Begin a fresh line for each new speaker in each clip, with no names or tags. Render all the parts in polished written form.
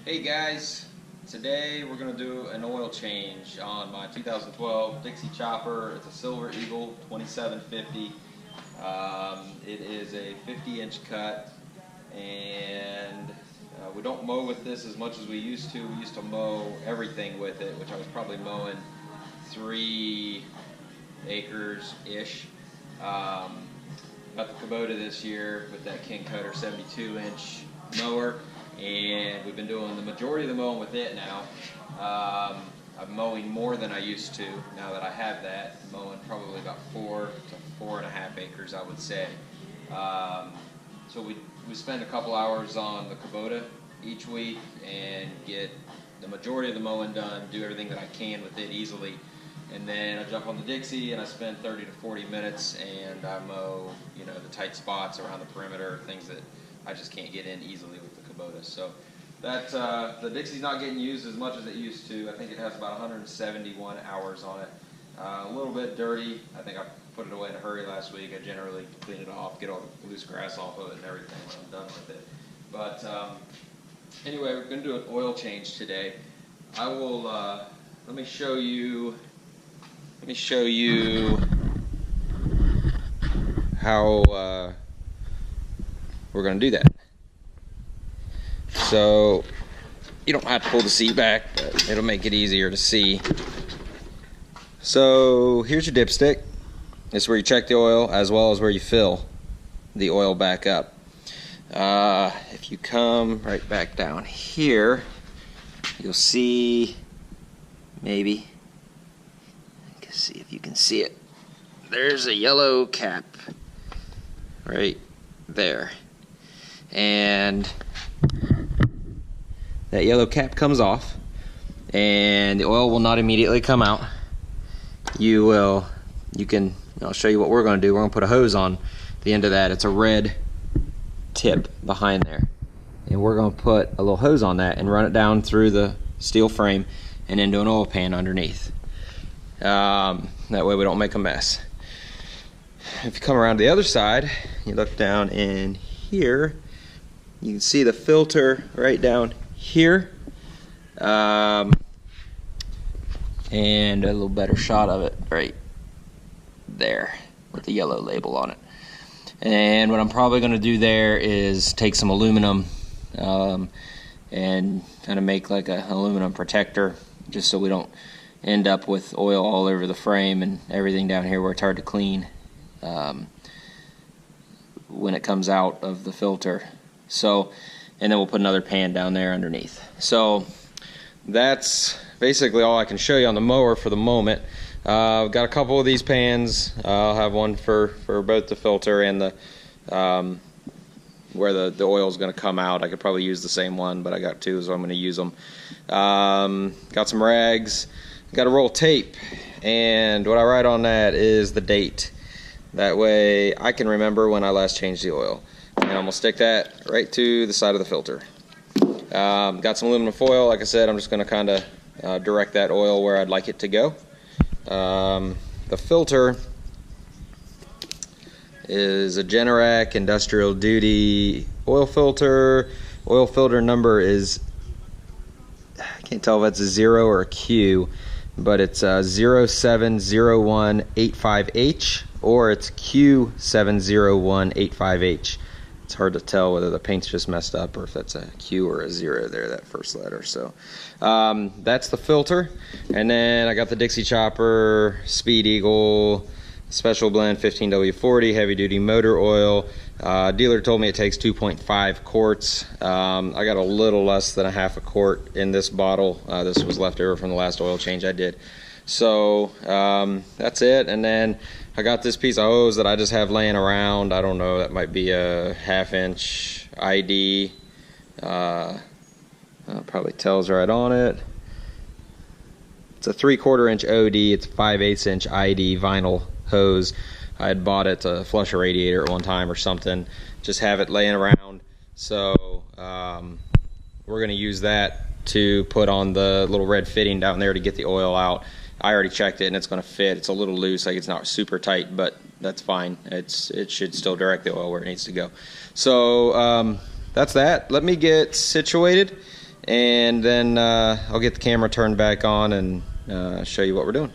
Hey guys, today we're going to do an oil change on my 2012 Dixie Chopper. It's a Silver Eagle 2750. It is a 50-inch cut, and we don't mow with this as much as we used to. We used to mow everything with it, which I was probably mowing 3 acres-ish. Got the Kubota this year with that King Cutter 72-inch mower, and we've been doing the majority of the mowing with it now. I'm mowing more than I used to now that I have that. I'm mowing probably about 4 to 4.5 acres, I would say. So we spend a couple hours on the Kubota each week and get the majority of the mowing done, do everything that I can with it easily. And then I jump on the Dixie and I spend 30 to 40 minutes and I mow, the tight spots around the perimeter, things that I just can't get in easily with the Kubota. So that the Dixie's not getting used as much as it used to. I think it has about 171 hours on it. A little bit dirty. I think I put it away in a hurry last week. I generally clean it off, get all the loose grass off of it and everything when I'm done with it. But anyway, we're going to do an oil change today. I will, let me show you how we're going to do that. So you don't have to pull the seat back, but it'll make it easier to see. So here's your dipstick. This is where you check the oil as well as where you fill the oil back up. If you come right back down here, you'll see, maybe, see if you can see it. There's a yellow cap right there, and that yellow cap comes off and the oil will not immediately come out. I'll show you what we're going to do. We're going to put a hose on the end of that. It's a red tip behind there, and we're going to put a little hose on that and run it down through the steel frame and into an oil pan underneath. That way we don't make a mess. If you come around to the other side, you look down in here, you can see the filter right down here, and a little better shot of it right there with the yellow label on it. And what I'm probably going to do there is take some aluminum and kind of make like an aluminum protector, just so we don't end up with oil all over the frame and everything down here where it's hard to clean when it comes out of the filter. So, and then we'll put another pan down there underneath. So that's basically all I can show you on the mower for the moment. I've got a couple of these pans. I'll have one for both the filter and the where the oil is going to come out. I could probably use the same one, but I got 2, so I'm going to use them. Got some rags. Got a roll of tape, and what I write on that is the date. That way I can remember when I last changed the oil. And I'm going to stick that right to the side of the filter. Got some aluminum foil. Like I said, I'm just going to kind of direct that oil where I'd like it to go. The filter is a Generac industrial duty oil filter. Oil filter number is, I can't tell if it's a 0 or a Q, but it's 070185H or it's Q70185H. It's hard to tell whether the paint's just messed up or if it's a Q or a 0 there, that first letter. So that's the filter. And then I got the Dixie Chopper Speed Eagle Special Blend 15W40 heavy duty motor oil. Dealer told me it takes 2.5 quarts. I got a little less than a half a quart in this bottle. This was left over from the last oil change I did. So that's it. And then I got this piece of hose that I just have laying around. I don't know, that might be a 1/2 inch ID. Probably tells right on it. It's a 3/4 inch OD. It's a 5/8 inch ID vinyl hose. I had bought it to flush a radiator at one time or something. Just have it laying around. So we're going to use that to put on the little red fitting down there to get the oil out. I already checked it and it's going to fit. It's a little loose, like it's not super tight, but that's fine. It should still direct the oil where it needs to go. So that's that. Let me get situated and then I'll get the camera turned back on and show you what we're doing.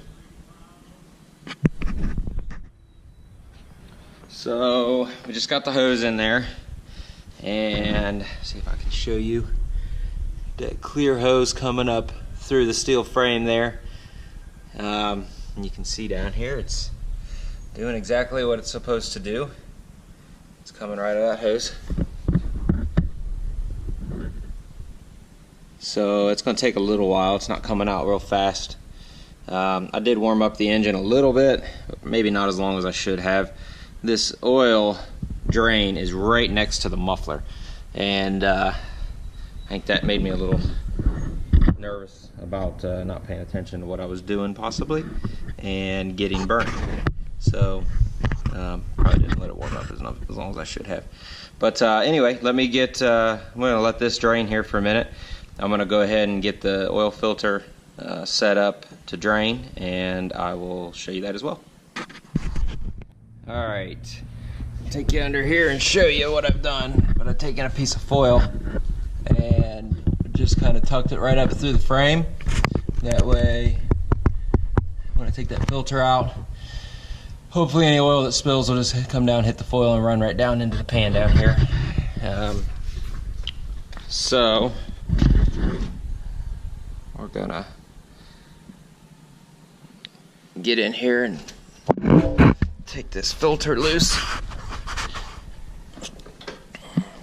So we just got the hose in there, and see if I can show you that clear hose coming up through the steel frame there. And you can see down here it's doing exactly what it's supposed to do. It's coming right out of that hose. So it's going to take a little while. It's not coming out real fast. I did warm up the engine a little bit, maybe not as long as I should have. This oil drain is right next to the muffler, and I think that made me a little nervous about not paying attention to what I was doing possibly and getting burnt. So probably didn't let it warm up as long as I should have. But anyway, let me get I'm going to let this drain here for a minute. I'm going to go ahead and get the oil filter set up to drain, and I will show you that as well. Alright, take you under here and show you what I've done. But I've taken a piece of foil and just kind of tucked it right up through the frame. That way, when I take that filter out, hopefully any oil that spills will just come down, hit the foil, and run right down into the pan down here. So we're gonna get in here and take this filter loose.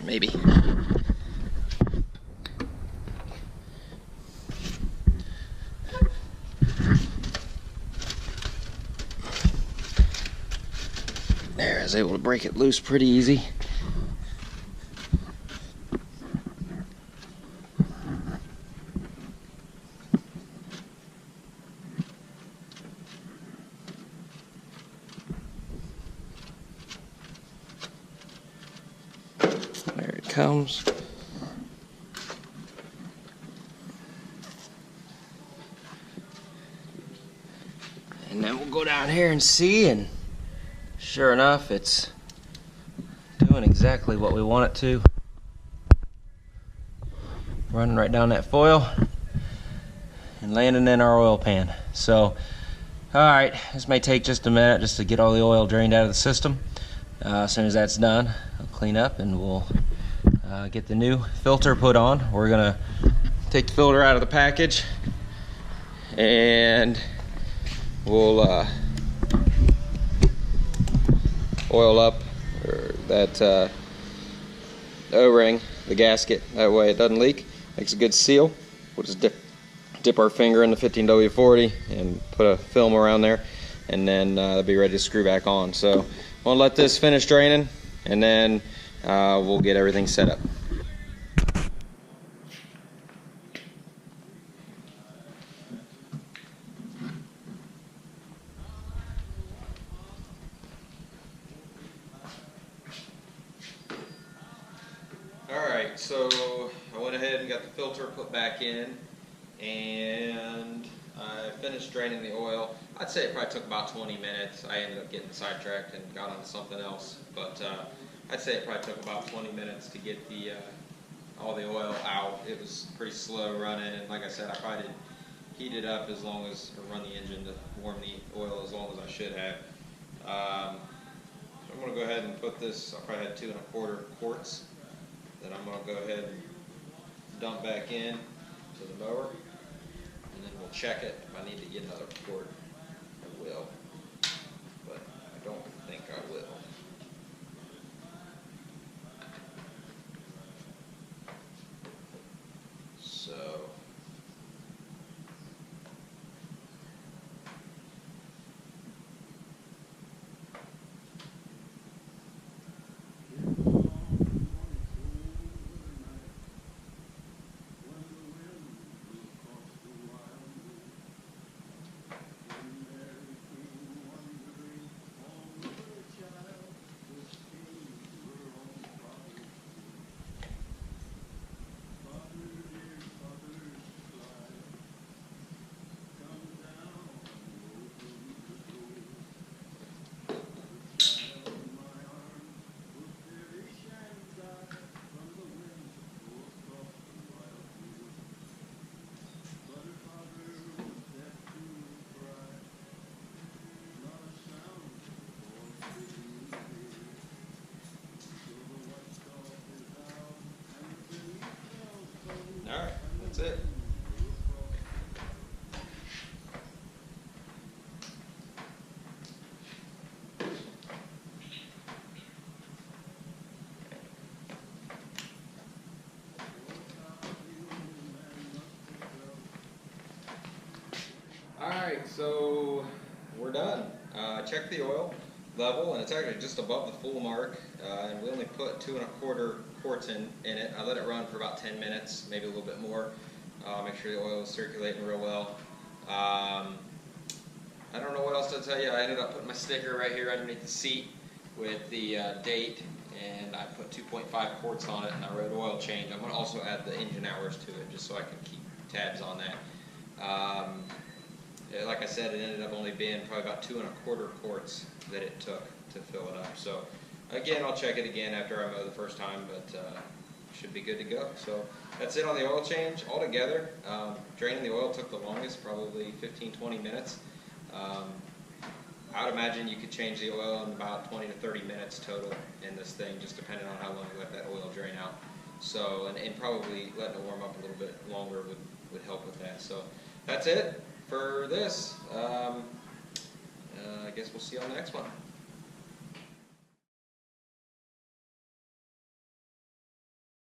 Maybe. There, I was able to break it loose pretty easy. There it comes. And then we'll go down here and see, and sure enough, it's doing exactly what we want it to. Running right down that foil and landing in our oil pan. So, alright, this may take just a minute just to get all the oil drained out of the system. As soon as that's done, I'll clean up and we'll get the new filter put on. We're gonna take the filter out of the package, and we'll oil up that O-ring, the gasket, that way it doesn't leak. Makes a good seal. We'll just dip our finger in the 15W40 and put a film around there, and then it'll be ready to screw back on. So I'm gonna let this finish draining, and then we'll get everything set up. Alright, so I went ahead and got the filter put back in, and I finished draining the oil. I'd say it probably took about 20 minutes. I ended up getting sidetracked and got onto something else, but I'd say it probably took about 20 minutes to get the all the oil out. It was pretty slow running, and like I said, I probably didn't heat it up as long as, or run the engine to warm the oil as long as I should have. So I'm going to go ahead and put this, I probably had 2 1/4 quarts. Then I'm going to go ahead and dump back in to the mower, and then we'll check it. If I need to get another quart, I will, but I don't think I will. So Alright, that's it. Alright, so we're done. Check the oil level, and it's actually just above the full mark, and we only put 2 1/4 quarts in it. I let it run for about 10 minutes, maybe a little bit more. Make sure the oil is circulating real well. I don't know what else to tell you. I ended up putting my sticker right here underneath the seat with the date, and I put 2.5 quarts on it, and I wrote oil change. I'm going to also add the engine hours to it just so I can keep tabs on that. Like I said, it ended up only being probably about 2 1/4 quarts that it took to fill it up. So again, I'll check it again after I mow the first time, but should be good to go. So that's it on the oil change altogether. Draining the oil took the longest, probably 15-20 minutes. I would imagine you could change the oil in about 20 to 30 minutes total in this thing, just depending on how long you let that oil drain out. So, and probably letting it warm up a little bit longer would help with that. So that's it for this. I guess we'll see you on the next one.